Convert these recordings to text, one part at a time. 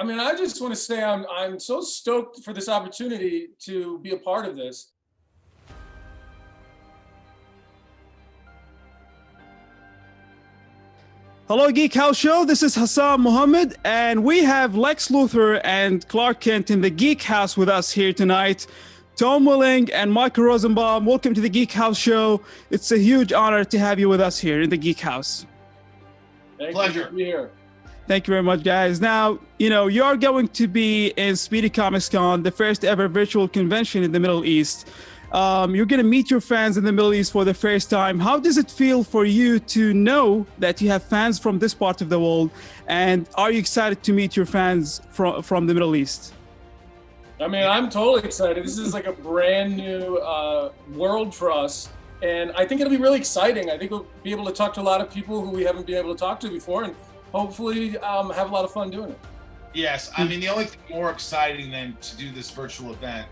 I mean, I just want to say I'm so stoked for this opportunity to be a part of this. Hello, Geek House Show. This is Hassan Mohammed, and we have Lex Luthor and Clark Kent in the Geek House with us here tonight. Tom Welling and Michael Rosenbaum, welcome to the Geek House Show. It's a huge honor to have you with us here in the Geek House. Pleasure to be here. Thank you very much, guys. Now, you're going to be in Speedy Comics Con, the first ever virtual convention in the Middle East. You're going to meet your fans in the Middle East for the first time. How does it feel for you to know that you have fans from this part of the world? And are you excited to meet your fans from the Middle East? I mean, I'm totally excited. This is like a brand new world for us. And I think it'll be really exciting. I think we'll be able to talk to a lot of people who we haven't been able to talk to before, and hopefully have a lot of fun doing it. Yes, I mean, the only thing more exciting than to do this virtual event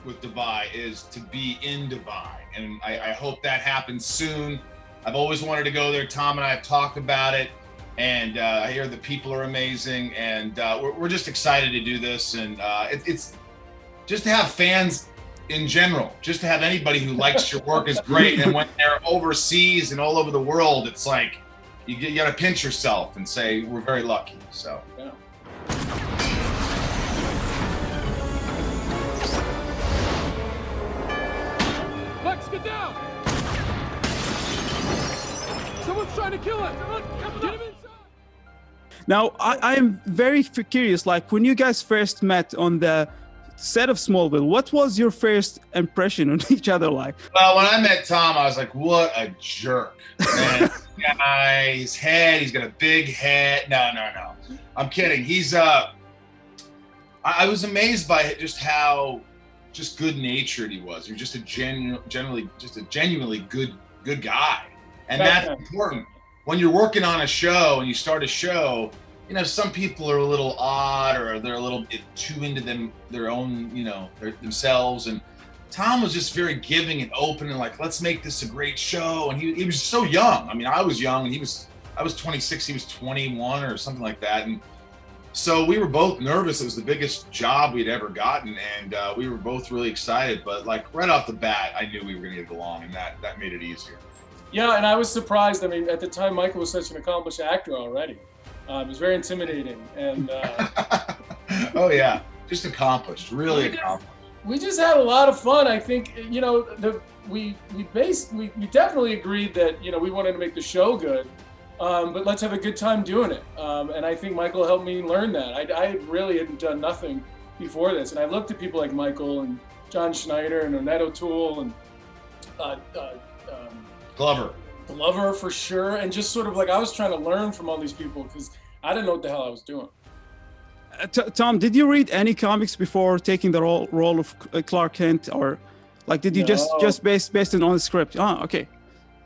with Dubai is to be in Dubai. And I hope that happens soon. I've always wanted to go there. Tom and I have talked about it. And I hear the people are amazing. And we're just excited to do this. And it's just to have fans in general, just to have anybody who likes your work is great. And when they're overseas and all over the world, it's like, you got to pinch yourself and say, we're very lucky. So, yeah. Lex, get down! Someone's trying to kill us! Get him inside! Now, I am very curious, like when you guys first met on the set of Smallville, what was your first impression on each other like? Well, when I met Tom, I was like, what a jerk. Man, guy, his head, he's got a big head. No. I'm kidding. He's, I was amazed by just how good-natured he was. He was just a genuinely good guy. And that's important. When you're working on a show and you start a show, some people are a little odd or they're a little bit too into their own, themselves. And Tom was just very giving and open and like, let's make this a great show. And he was so young. I mean, I was young and I was 26, he was 21 or something like that. And so we were both nervous. It was the biggest job we'd ever gotten. And we were both really excited, but like right off the bat, I knew we were going to get along, and that made it easier. Yeah, and I was surprised. I mean, at the time, Michael was such an accomplished actor already. It was very intimidating, and oh yeah, just accomplished, really accomplished. We just had a lot of fun. I think we definitely agreed that we wanted to make the show good, but let's have a good time doing it. And I think Michael helped me learn that. I really hadn't done nothing before this, and I looked at people like Michael and John Schneider and Annette O'Toole and Glover for sure, and just sort of like I was trying to learn from all these people because I didn't know what the hell I was doing. Tom, did you read any comics before taking the role of Clark Kent, or like did you just based it on the script? Okay.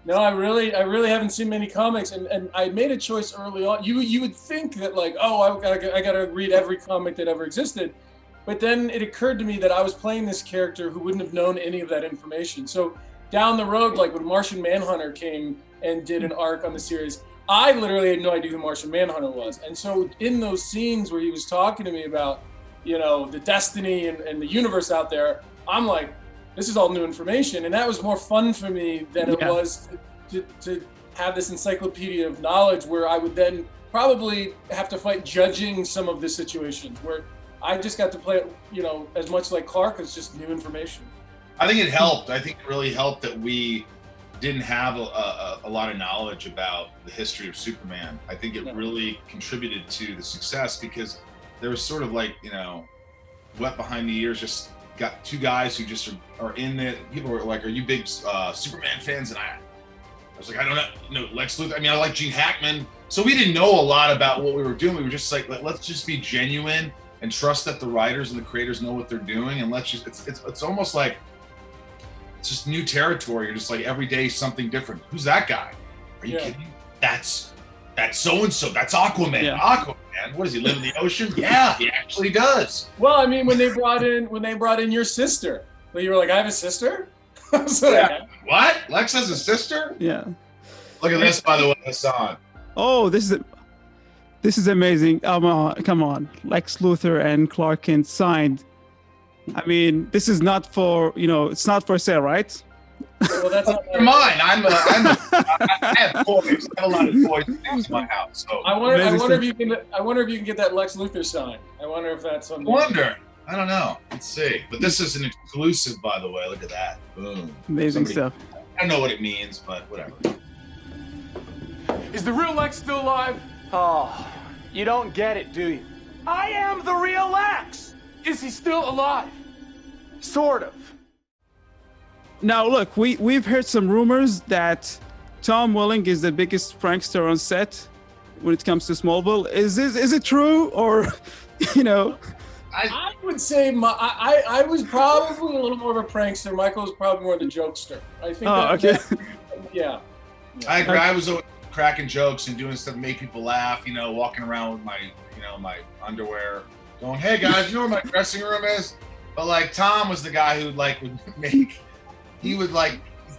No, I really haven't seen many comics, and I made a choice early on. You would think that like, oh, I gotta read every comic that ever existed, but then it occurred to me that I was playing this character who wouldn't have known any of that information. So down the road, like when Martian Manhunter came and did an arc on the series, I literally had no idea who Martian Manhunter was. And so in those scenes where he was talking to me about, the destiny and the universe out there, I'm like, this is all new information. And that was more fun for me than it was to have this encyclopedia of knowledge where I would then probably have to fight judging some of the situations where I just got to play it, as much like Clark as just new information. I think it helped. I think it really helped that we didn't have a lot of knowledge about the history of Superman. I think it really contributed to the success because there was sort of like, wet behind the ears, just got two guys who just are in it. People were like, are you big Superman fans? And I was like, I don't know, Lex Luthor. I mean, I like Gene Hackman. So we didn't know a lot about what we were doing. We were just like, let's just be genuine and trust that the writers and the creators know what they're doing. And let's just, it's almost like, it's just new territory. You're just like every day something different. Who's that guy? Are you kidding? That's so-and-so. That's Aquaman. Yeah. Aquaman. What does he live in the ocean? Yeah, he actually does. Well, I mean, when they brought in your sister, well, you were like, I have a sister? What? Lex has a sister? Yeah. Look at this, by the way, Hassan. Oh, this is This is amazing. Come on, Lex Luthor and Clark Kent signed. I mean, this is not for, it's not for sale, right? Well, that's not mine. I have toys. I have a lot of toys and things in my house. So I wonder if you can get that Lex Luthor sign. I wonder if that's something. I don't know. Let's see. But this is an exclusive, by the way. Look at that. Boom. Amazing stuff. I don't know what it means, but whatever. Is the real Lex still alive? Oh, you don't get it, do you? I am the real Lex! Is he still alive? Sort of. Now, look, we've heard some rumors that Tom Welling is the biggest prankster on set when it comes to Smallville. Is it true, or, I would say I was probably a little more of a prankster. Michael was probably more the jokester. I think. Okay. Yeah. I agree. I was always cracking jokes and doing stuff to make people laugh. Walking around with my, my underwear, going, "Hey guys, you know where my dressing room is?" But like Tom was the guy who he would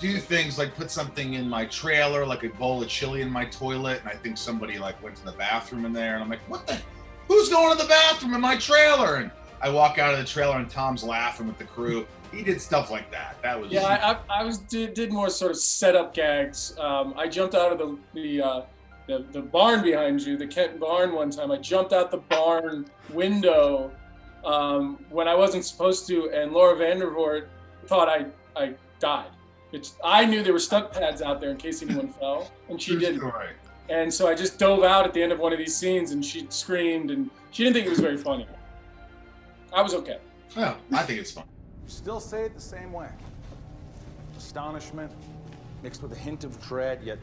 do things like put something in my trailer, like a bowl of chili in my toilet, and I think somebody went to the bathroom in there, and I'm like, "What the? Who's going to the bathroom in my trailer?" And I walk out of the trailer and Tom's laughing with the crew. He did stuff like that. That was I did more sort of setup gags. I jumped out of the barn behind you, the Kent barn, one time. I jumped out the barn window when I wasn't supposed to, and Laura Vandervoort thought I died. I knew there were stunt pads out there in case anyone fell, and she didn't. Right. And so I just dove out at the end of one of these scenes, and she screamed, and she didn't think it was very funny. I was okay. Yeah, I think it's fun. Still say it the same way. Astonishment mixed with a hint of dread, yet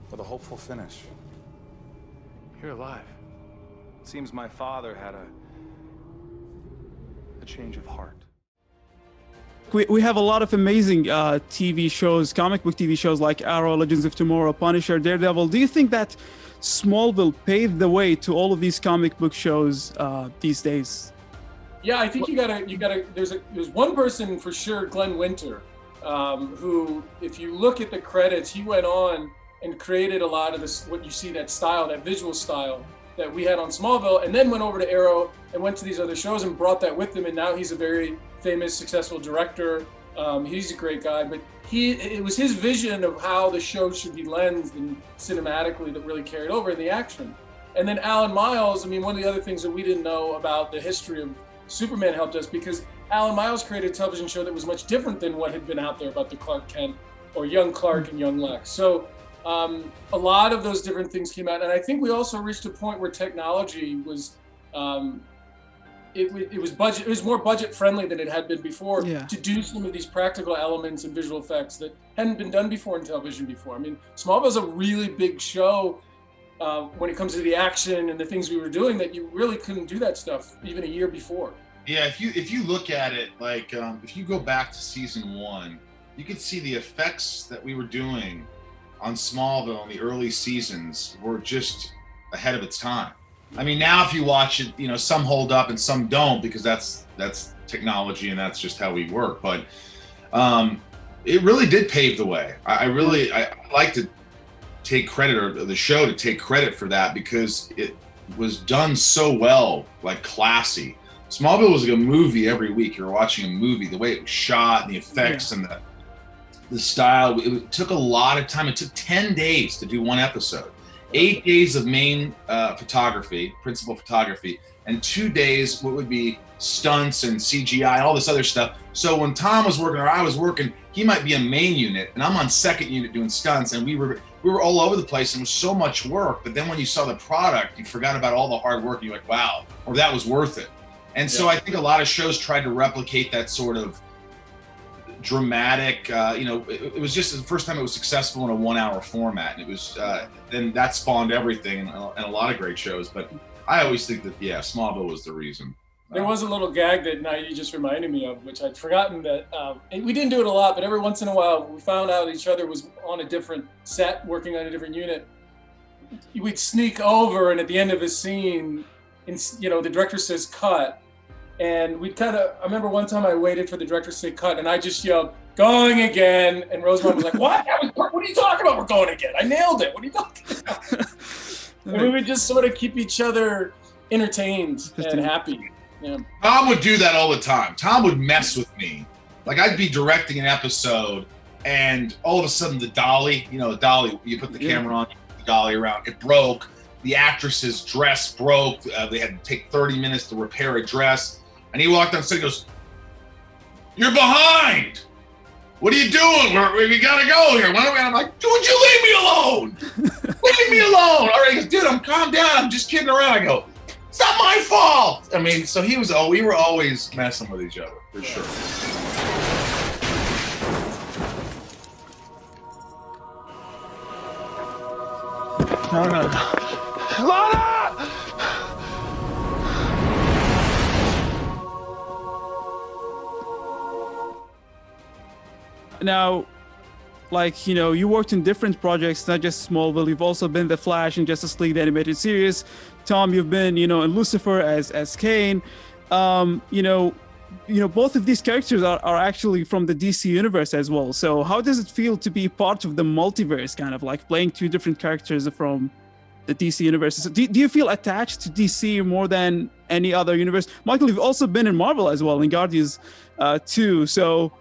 with a hopeful finish. You're alive. It seems my father had a change of heart. We have a lot of amazing TV shows, comic book TV shows like Arrow, Legends of Tomorrow, Punisher, Daredevil. Do you think that Smallville paved the way to all of these comic book shows these days? Yeah, I think you gotta. There's one person for sure, Glenn Winter, who, if you look at the credits, he went on and created a lot of this, what you see, that style, that visual style that we had on Smallville, and then went over to Arrow and went to these other shows and brought that with him. And now he's a very famous, successful director. He's a great guy, but it was his vision of how the show should be lensed and cinematically that really carried over in the action. And then Alan Miles, one of the other things that we didn't know about the history of Superman helped us, because Alan Miles created a television show that was much different than what had been out there about the Clark Kent or young Clark and young Lex. So a lot of those different things came out, and I think we also reached a point where technology was it was more budget friendly than it had been before to do some of these practical elements and visual effects that hadn't been done before in television before. Smallville's a really big show when it comes to the action and the things we were doing, that you really couldn't do that stuff even a year before. Yeah, if you look at it, if you go back to season 1, you could see the effects that we were doing on Smallville in the early seasons were just ahead of its time. Now if you watch it, some hold up and some don't, because that's technology and that's just how we work. But it really did pave the way. I like to take credit, or the show to take credit for that, because it was done so well, classy. Smallville was like a movie every week. You're watching a movie, the way it was shot, and the effects and the style. It took a lot of time. It took 10 days to do one episode. 8 days of main photography, principal photography, and 2 days what would be stunts and CGI, all this other stuff. So when Tom was working or I was working, he might be a main unit and I'm on second unit doing stunts, and we were all over the place, and it was so much work. But then when you saw the product, you forgot about all the hard work, and you're like, wow, or that was worth it. And so I think a lot of shows tried to replicate that sort of dramatic, it was just the first time it was successful in a 1 hour format. And it was, then that spawned everything, and a lot of great shows. But I always think that, Smallville was the reason. There was a little gag that now you just reminded me of, which I'd forgotten that, we didn't do it a lot, but every once in a while we found out each other was on a different set, working on a different unit. We'd sneak over, and at the end of a scene, the director says cut. And I remember one time I waited for the director to say cut, and I just yelled, "Going again!" And Rosenbaum was like, "What? What are you talking about? We're going again. I nailed it. What are you talking about?" And we would just sort of keep each other entertained and happy. Yeah. Tom would do that all the time. Tom would mess with me. Like I'd be directing an episode and all of a sudden the dolly, the dolly, you put the camera on, the dolly around, it broke. The actress's dress broke. They had to take 30 minutes to repair a dress. And he walked on set and goes, "You're behind. What are you doing? We gotta go here. Why don't we?" And I'm like, "Dude, would you leave me alone? Leave me alone." All right, he goes, "Dude, I'm calm down. I'm just kidding around." I go, "It's not my fault." I mean, so we were always messing with each other, for sure. No. Lana! Now, like, you worked in different projects, not just Smallville. You've also been the Flash in Justice League, the animated series. Tom, you've been, in Lucifer as Kane. Both of these characters are actually from the DC universe as well. So how does it feel to be part of the multiverse, kind of like playing two different characters from the DC universe? So do you feel attached to DC more than any other universe? Michael, you've also been in Marvel as well, in Guardians 2. So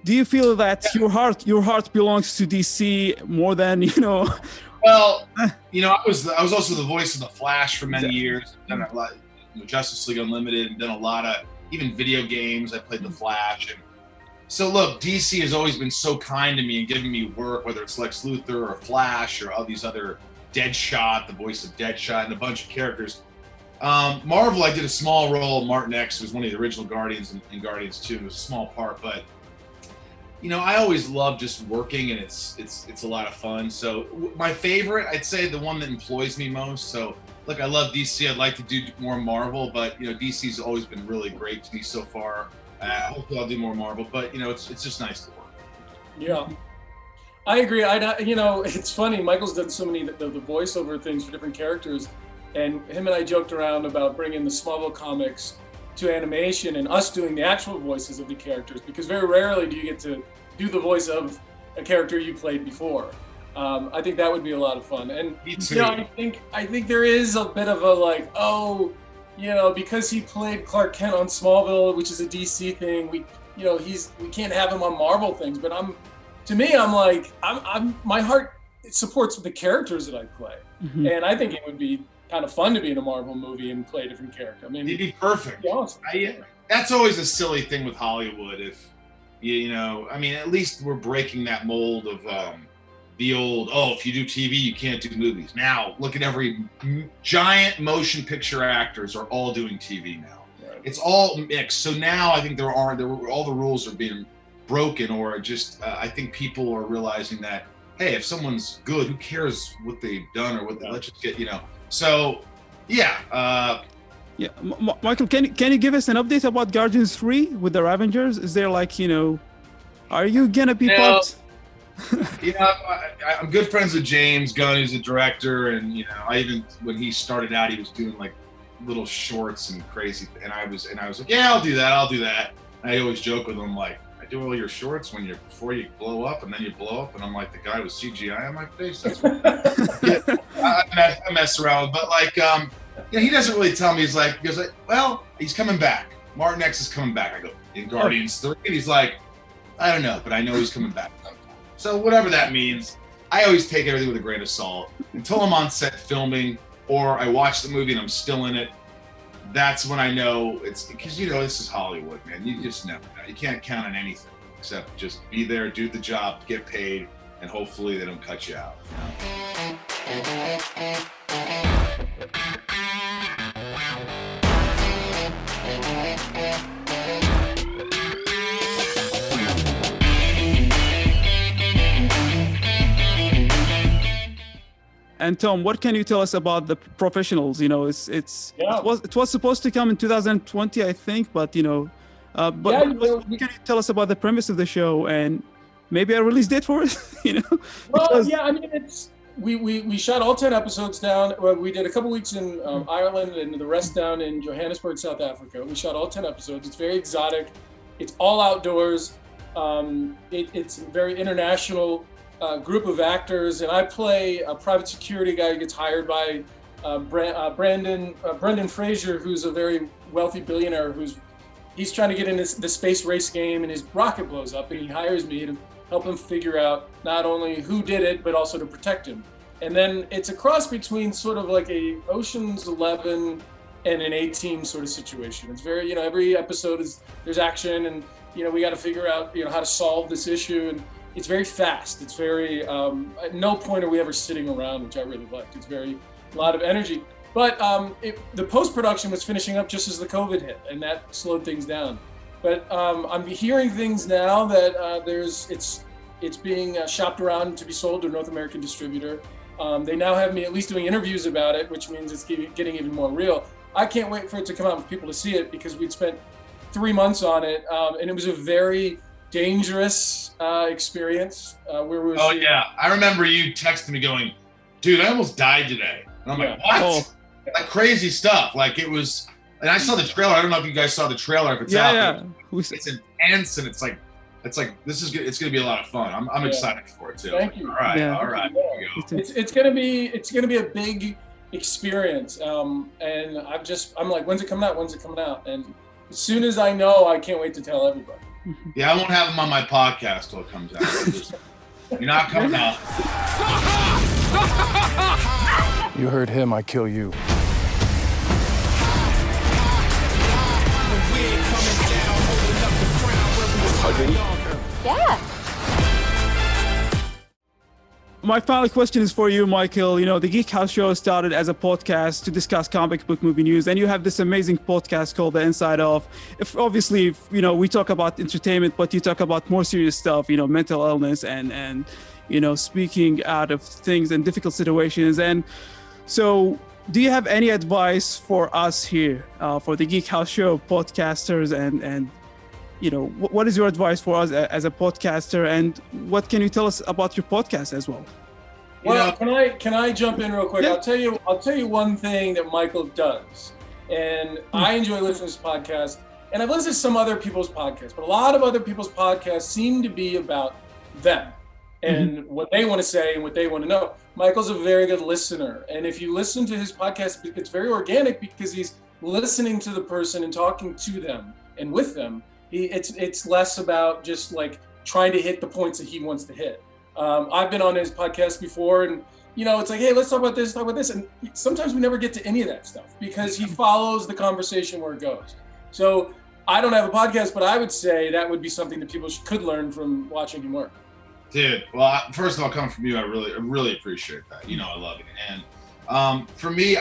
do you feel that your heart belongs to DC more than, Well, I was also the voice of the Flash for many years. I've done a lot, Justice League Unlimited, and done a lot of even video games. I played the Flash, and so look, DC has always been so kind to me and giving me work, whether it's Lex Luthor or Flash or all these other Deadshot, the voice of Deadshot, and a bunch of characters. Marvel, I did a small role. Martin X was one of the original Guardians in Guardians 2. It was a small part, but I always love just working, and it's a lot of fun. So my favorite, I'd say the one that employs me most. So look, I love DC. I'd like to do more Marvel, but DC's always been really great to me so far. Hopefully I'll do more Marvel, but it's just nice to work. Yeah, I agree. It's funny. Michael's done so many the voiceover things for different characters, and him and I joked around about bringing the Smallville comics to animation and us doing the actual voices of the characters, because very rarely do you get to do the voice of a character you played before. I think that would be a lot of fun. And me too. I think there is a bit of a because he played Clark Kent on Smallville, which is a DC thing, we can't have him on Marvel things. But my heart supports the characters that I play. Mm-hmm. And I think it would be kind of fun to be in a Marvel movie and play a different character. I mean, it'd be perfect. It'd be awesome. That's always a silly thing with Hollywood. If at least we're breaking that mold of the old, if you do TV, you can't do movies. Now, look at every giant motion picture actors are all doing TV now. Right. It's all mixed. So now I think all the rules are being broken, or just I think people are realizing that, hey, if someone's good, who cares what they've done or let's just get, So, yeah. Michael, can you give us an update about Guardians 3 with the Ravengers? Is there are you gonna be part? I'm good friends with James Gunn, who's the director, and I even when he started out, he was doing little shorts and crazy, and I was like, yeah, I'll do that. And I always joke with him I do all your shorts before you blow up, and then you blow up, and I'm like the guy with CGI on my face. That's what I mess around, but he doesn't really tell me. He goes, well, he's coming back. Martin X is coming back. I go, in Guardians 3, and he's like, I don't know, but I know he's coming back. So whatever that means, I always take everything with a grain of salt until I'm on set filming, or I watch the movie and I'm still in it. That's when I know it's because this is Hollywood, man. You just never know. You can't count on anything except just be there, do the job, get paid, and hopefully they don't cut you out. And Tom, what can you tell us about the professionals? It was supposed to come in 2020, I think, but can you tell us about the premise of the show and maybe a release date for it? Well, we shot all 10 episodes down. Well, we did a couple weeks in Ireland and the rest down in Johannesburg, South Africa. We shot all 10 episodes. It's very exotic. It's all outdoors. It's very international. group of actors, and I play a private security guy who gets hired by Brendan Fraser, who's a very wealthy billionaire he's trying to get in the space race game, and his rocket blows up, and he hires me to help him figure out not only who did it, but also to protect him. And then it's a cross between sort of like a Ocean's 11 and an A-Team sort of situation. It's very, every episode there's action, and, we got to figure out, how to solve this issue. And it's very fast. It's very, at no point are we ever sitting around, which I really liked. It's a lot of energy. But the post-production was finishing up just as the COVID hit, and that slowed things down. But I'm hearing things now that it's being shopped around to be sold to a North American distributor. They now have me at least doing interviews about it, which means it's getting even more real. I can't wait for it to come out for people to see it, because we'd spent 3 months on it, and it was a very dangerous experience. I remember you texting me going, "Dude, I almost died today." And I'm like, "What?" Oh. Like crazy stuff. Like it was, and I saw the trailer. I don't know if you guys saw the trailer. If it's out there, it's intense, and it's like this is good. It's gonna be a lot of fun. I'm excited for it too. Thank you. All right. Yeah. It's gonna be a big experience. And I'm like, when's it coming out? When's it coming out? And as soon as I know, I can't wait to tell everybody. Yeah, I won't have him on my podcast till it comes out. You're not coming out. You heard him, I kill you. Yeah. My final question is for you, Michael. The Geek House Show started as a podcast to discuss comic book movie news, and you have this amazing podcast called The Inside Of. Obviously, we talk about entertainment, but you talk about more serious stuff, mental illness and speaking out of things and difficult situations. And so, do you have any advice for us here, for the Geek House Show podcasters, and what is your advice for us as a podcaster, and what can you tell us about your podcast as well? Well, can I jump in real quick? Yeah. I'll tell you one thing that Michael does, and I enjoy listening to this podcast, and I've listened to some other people's podcasts, but a lot of other people's podcasts seem to be about them and what they want to say and what they want to know. Michael's a very good listener, and if you listen to his podcast, it's very organic because he's listening to the person and talking to them and with them. It's less about just like trying to hit the points that he wants to hit. I've been on his podcast before, and it's like, hey, let's talk about this, and sometimes we never get to any of that stuff because he follows the conversation where it goes. So I don't have a podcast, but I would say that would be something that people could learn from watching him work. Dude, well, first of all, coming from you, I really appreciate that. I love it. And for me,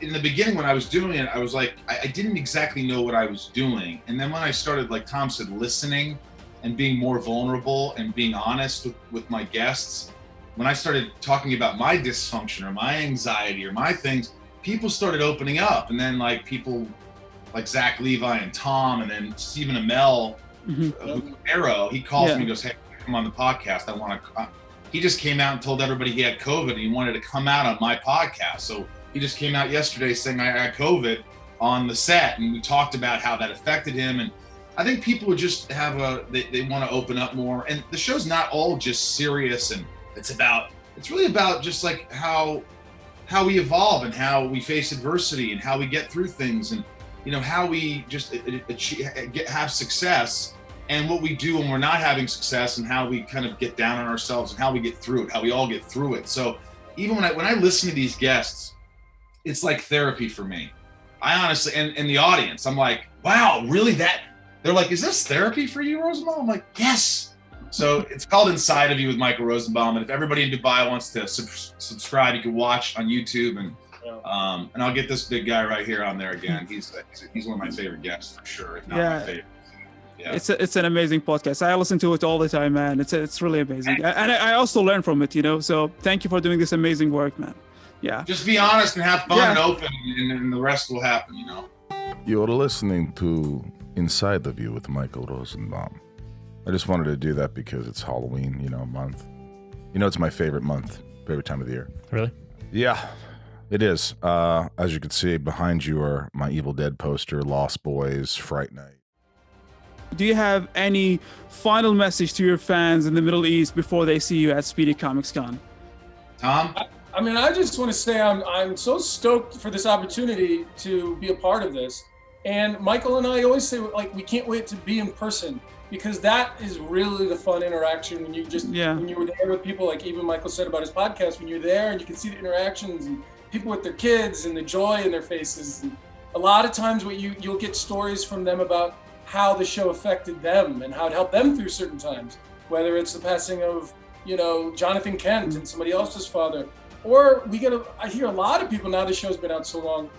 in the beginning when I was doing it, I was like, I didn't exactly know what I was doing. And then when I started, like Tom said, listening and being more vulnerable and being honest with my guests, when I started talking about my dysfunction or my anxiety or my things, people started opening up. And then like people like Zach Levi and Tom, and then Stephen Amell, Arrow, he calls me and goes, "Hey, come on the podcast. I want to." He just came out and told everybody he had COVID and he wanted to come out on my podcast. So he just came out yesterday saying I had COVID on the set, and we talked about how that affected him. And I think people would just have they want to open up more. And the show's not all just serious, and it's really about just like how we evolve and how we face adversity and how we get through things, and how we just have success, and what we do when we're not having success, and how we kind of get down on ourselves and how we get through it, how we all get through it. So even when I listen to these guests, it's like therapy for me. I honestly, and the audience, I'm like, wow, really? They're like, is this therapy for you, Rosenbaum? I'm like, yes. So it's called Inside of You with Michael Rosenbaum. And if everybody in Dubai wants to subscribe, you can watch on YouTube, and I'll get this big guy right here on there again. He's one of my favorite guests for sure, if not my favorite. Yeah. It's an amazing podcast. I listen to it all the time, man. It's really amazing, and I also learn from it. So thank you for doing this amazing work, man. Yeah. Just be honest and have fun and open, and the rest will happen. You're listening to Inside of You with Michael Rosenbaum. I just wanted to do that because it's Halloween, month. It's my favorite month, favorite time of the year. Really? Yeah, it is. As you can see, behind you are my Evil Dead poster, Lost Boys, Fright Night. do you have any final message to your fans in the Middle East before they see you at Speedy Comics Con? Tom? I mean, I just want to say I'm so stoked for this opportunity to be a part of this. And Michael and I always say, like, we can't wait to be in person, because that is really the fun interaction when you just, when you were there with people, like even Michael said about his podcast, when you're there and you can see the interactions and people with their kids and the joy in their faces. And a lot of times you'll get stories from them about how the show affected them and how it helped them through certain times, whether it's the passing of, you know, Jonathan Kent and somebody else's father. Or I hear a lot of people, now the show's been out so long,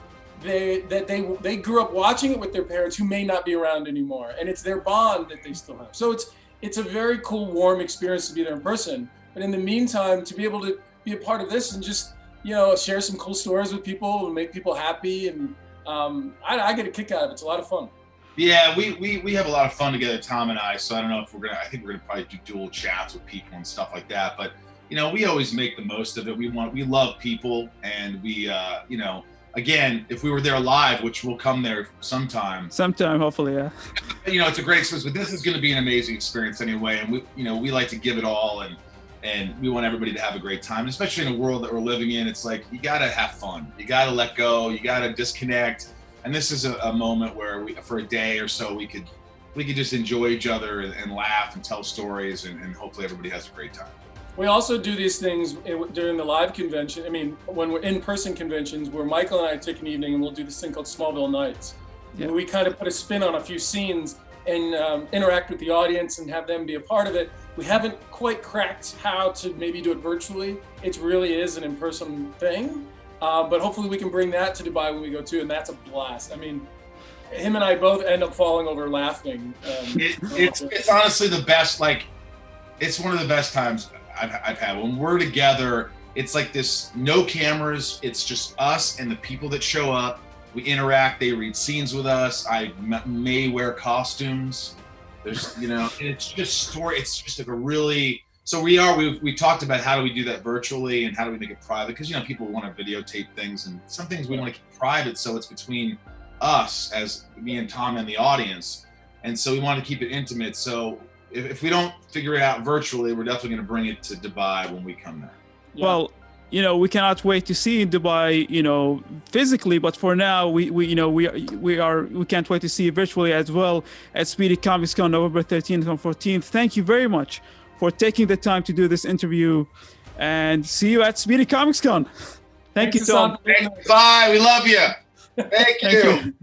they grew up watching it with their parents who may not be around anymore, and it's their bond that they still have. So it's a very cool, warm experience to be there in person. But in the meantime, to be able to be a part of this and just, you know, share some cool stories with people and make people happy, and I get a kick out of it. It's a lot of fun. Yeah, we have a lot of fun together, Tom and I. So I don't know if I think we're gonna probably do dual chats with people and stuff like that. But you know, we always make the most of it. We love people, and we, you know, again, if we were there live, which we'll come there sometime. Sometime, hopefully, yeah. You know, it's a great experience, but this is going to be an amazing experience anyway. And we like to give it all, and we want everybody to have a great time, especially in a world that we're living in. It's like, you got to have fun. You got to let go. You got to disconnect. And this is a moment where for a day or so, we could just enjoy each other and laugh and tell stories, and hopefully everybody has a great time. We also do these things during the live convention. I mean, when we're in-person conventions, where Michael and I take an evening and we'll do this thing called Smallville Nights. Yeah. Where we kind of put a spin on a few scenes and interact with the audience and have them be a part of it. We haven't quite cracked how to maybe do it virtually. It really is an in-person thing. But hopefully we can bring that to Dubai when we go too, and that's a blast. I mean, him and I both end up falling over laughing. It's honestly the best, like, it's one of the best times I've had. When we're together, it's like this, no cameras, it's just us and the people that show up. We interact, they read scenes with us. I may wear costumes. There's, you know, it's just story. It's just like a really, so we talked about how do we do that virtually and how do we make it private? Because, you know, people want to videotape things, and some things we want to keep private, so it's between us, as me and Tom and the audience. And so we want to keep it intimate. So if we don't figure it out virtually, we're definitely going to bring it to Dubai when we come there. Yeah. Well, you know, we cannot wait to see you in Dubai, you know, physically, but for now, we can't wait to see you virtually as well at Speedy Comics Con, November 13th and 14th. Thank you very much for taking the time to do this interview, and see you at Speedy Comics Con. Thank you, Tom. Bye. We love you. Thank you.